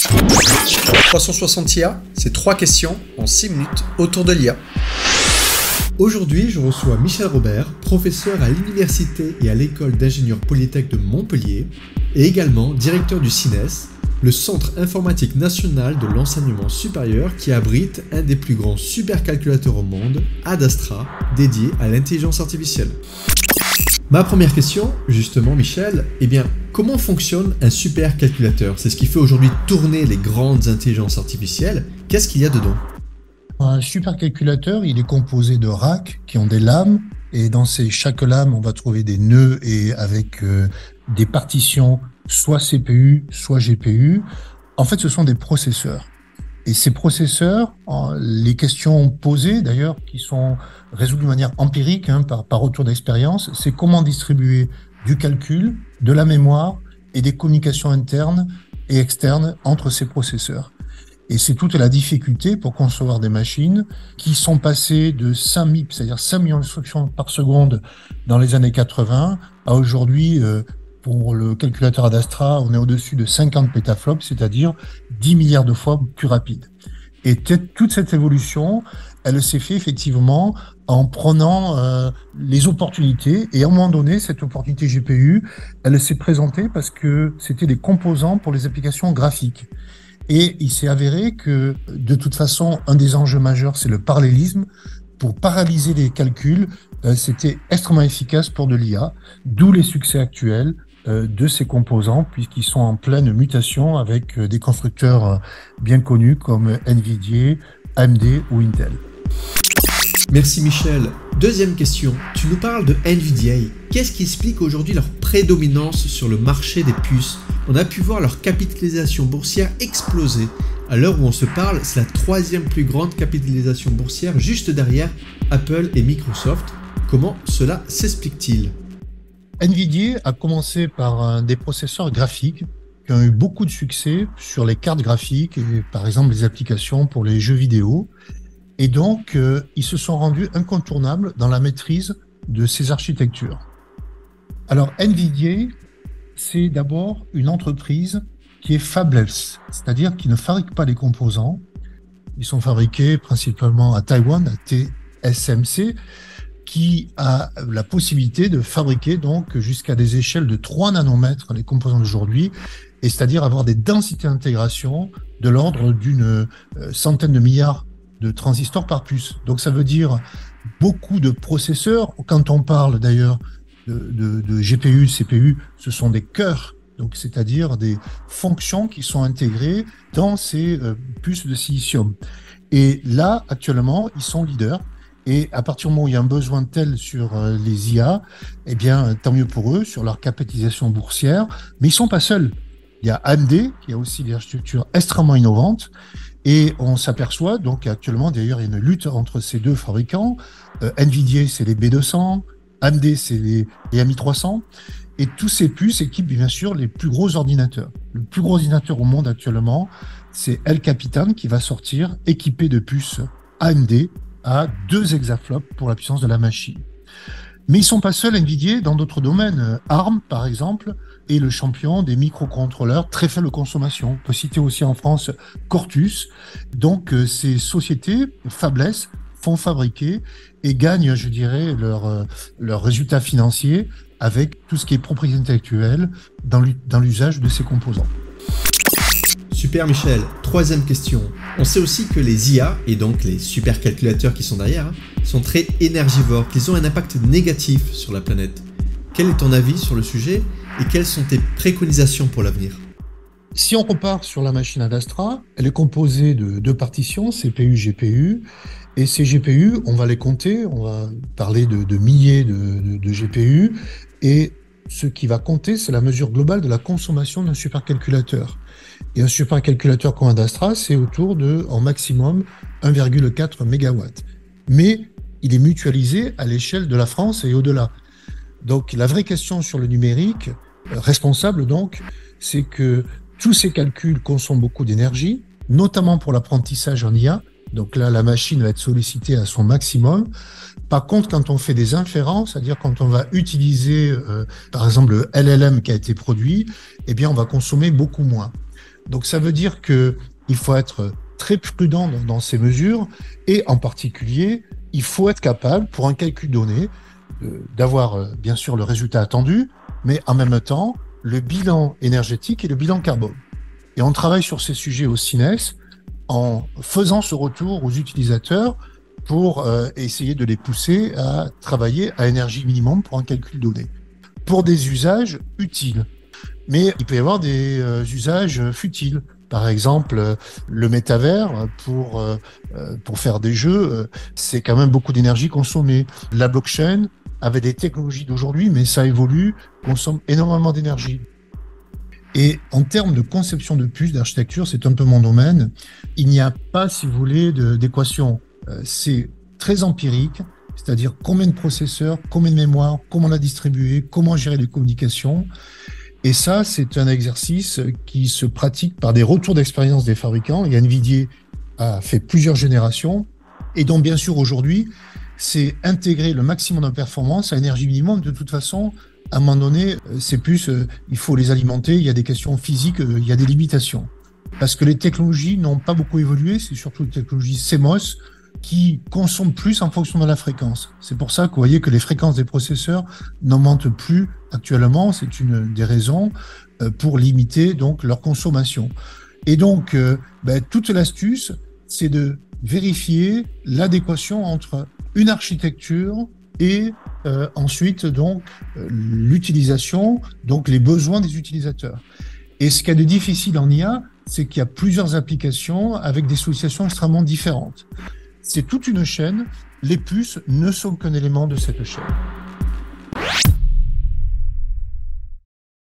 360 IA, c'est 3 questions en 6 minutes autour de l'IA. Aujourd'hui, je reçois Michel Robert, professeur à l'université et à l'école d'ingénieurs Polytech de Montpellier, et également directeur du CINES, le Centre informatique national de l'enseignement supérieur qui abrite un des plus grands supercalculateurs au monde, Adastra, dédié à l'intelligence artificielle. Ma première question, justement Michel, comment fonctionne un supercalculateur? C'est ce qui fait aujourd'hui tourner les grandes intelligences artificielles. Qu'est-ce qu'il y a dedans? Un supercalculateur, il est composé de racks qui ont des lames, et dans chaque lame, on va trouver des nœuds et avec des partitions, soit CPU, soit GPU. En fait, ce sont des processeurs. Et ces processeurs, les questions posées d'ailleurs, qui sont résolues de manière empirique, par retour d'expérience, c'est comment distribuer du calcul, de la mémoire et des communications internes et externes entre ces processeurs. Et c'est toute la difficulté pour concevoir des machines qui sont passées de 5 millions d'instructions par seconde dans les années 80 à aujourd'hui, pour le calculateur Adastra, on est au-dessus de 50 pétaflops, c'est-à-dire 10 milliards de fois plus rapide. Et toute cette évolution, elle s'est faite effectivement en prenant les opportunités. Et à un moment donné, cette opportunité GPU, elle s'est présentée parce que c'était des composants pour les applications graphiques. Et il s'est avéré que, de toute façon, un des enjeux majeurs, c'est le parallélisme. Pour paralyser les calculs, c'était extrêmement efficace pour de l'IA, d'où les succès actuels de ces composants, puisqu'ils sont en pleine mutation avec des constructeurs bien connus comme NVIDIA, AMD ou Intel. Merci Michel. Deuxième question, tu nous parles de NVIDIA. Qu'est-ce qui explique aujourd'hui leur prédominance sur le marché des puces? On a pu voir leur capitalisation boursière exploser. À l'heure où on se parle, c'est la 3e plus grande capitalisation boursière, juste derrière Apple et Microsoft. Comment cela s'explique-t-il? NVIDIA a commencé par des processeurs graphiques qui ont eu beaucoup de succès sur les cartes graphiques et par exemple les applications pour les jeux vidéo. Et donc, ils se sont rendus incontournables dans la maîtrise de ces architectures. Alors, NVIDIA, c'est d'abord une entreprise qui est fabless, c'est-à-dire qui ne fabrique pas les composants. Ils sont fabriqués principalement à Taïwan, à TSMC, qui a la possibilité de fabriquer donc jusqu'à des échelles de 3 nanomètres les composants d'aujourd'hui, et c'est-à-dire avoir des densités d'intégration de l'ordre d'une centaine de milliards de transistors par puce. Donc ça veut dire beaucoup de processeurs. Quand on parle d'ailleurs de GPU, CPU, ce sont des cœurs, donc c'est-à-dire des fonctions qui sont intégrées dans ces puces de silicium. Et là, actuellement, ils sont leaders. Et à partir du moment où il y a un besoin tel sur les IA, tant mieux pour eux, sur leur capitalisation boursière. Mais ils sont pas seuls. Il y a AMD, qui a aussi des architectures extrêmement innovantes. Et on s'aperçoit, donc actuellement, d'ailleurs, il y a une lutte entre ces deux fabricants. NVIDIA, c'est les B200, AMD, c'est les MI300. Et tous ces puces équipent, bien sûr, les plus gros ordinateurs. Le plus gros ordinateur au monde actuellement, c'est El Capitan, qui va sortir équipé de puces AMD à 2 exaflops pour la puissance de la machine. Mais ils sont pas seuls, NVIDIA, dans d'autres domaines. ARM, par exemple, est le champion des microcontrôleurs très faible consommation. On peut citer aussi en France Cortus. Donc, ces sociétés fabless font fabriquer et gagnent, je dirais, leurs résultats financiers avec tout ce qui est propriété intellectuelle dans l'usage de ces composants. Super Michel, 3e question. On sait aussi que les IA, et donc les supercalculateurs qui sont derrière, sont très énergivores, qu'ils ont un impact négatif sur la planète. Quel est ton avis sur le sujet et quelles sont tes préconisations pour l'avenir? Si on repart sur la machine Adastra, elle est composée de 2 partitions, CPU, GPU. Et ces GPU, on va les compter, on va parler de milliers de GPU. Et ce qui va compter, c'est la mesure globale de la consommation d'un supercalculateur. Et un supercalculateur comme Adastra, c'est autour de, en maximum, 1,4 MW. Mais il est mutualisé à l'échelle de la France et au-delà. Donc la vraie question sur le numérique, responsable donc, c'est que tous ces calculs consomment beaucoup d'énergie, notamment pour l'apprentissage en IA. Donc là, la machine va être sollicitée à son maximum. Par contre, quand on fait des inférences, c'est-à-dire quand on va utiliser, par exemple, le LLM qui a été produit, eh bien, on va consommer beaucoup moins. Donc ça veut dire qu'il faut être très prudent dans ces mesures et en particulier, il faut être capable, pour un calcul donné, d'avoir bien sûr le résultat attendu, mais en même temps, le bilan énergétique et le bilan carbone. Et on travaille sur ces sujets au CINES en faisant ce retour aux utilisateurs pour essayer de les pousser à travailler à énergie minimum pour un calcul donné, pour des usages utiles. Mais il peut y avoir des usages futiles. Par exemple, le métavers, pour faire des jeux, c'est quand même beaucoup d'énergie consommée. La blockchain, avec des technologies d'aujourd'hui, mais ça évolue, consomme énormément d'énergie. Et en termes de conception de puces, d'architecture, c'est un peu mon domaine. Il n'y a pas, si vous voulez, d'équation. C'est très empirique, c'est-à-dire combien de processeurs, combien de mémoire, comment la distribuer, comment gérer les communications. Et ça, c'est un exercice qui se pratique par des retours d'expérience des fabricants. Et NVIDIA a fait plusieurs générations. Et donc, bien sûr, aujourd'hui, c'est intégrer le maximum de performance à énergie minimum. De toute façon, à un moment donné, c'est plus, il faut les alimenter. Il y a des questions physiques, il y a des limitations. Parce que les technologies n'ont pas beaucoup évolué. C'est surtout les technologies CMOS qui consomment plus en fonction de la fréquence. C'est pour ça que vous voyez que les fréquences des processeurs n'augmentent plus actuellement. C'est une des raisons pour limiter donc leur consommation. Et donc, toute l'astuce, c'est de vérifier l'adéquation entre une architecture et ensuite donc l'utilisation, donc les besoins des utilisateurs. Et ce qu'il y a de difficile en IA, c'est qu'il y a plusieurs applications avec des sollicitations extrêmement différentes. C'est toute une chaîne. Les puces ne sont qu'un élément de cette chaîne.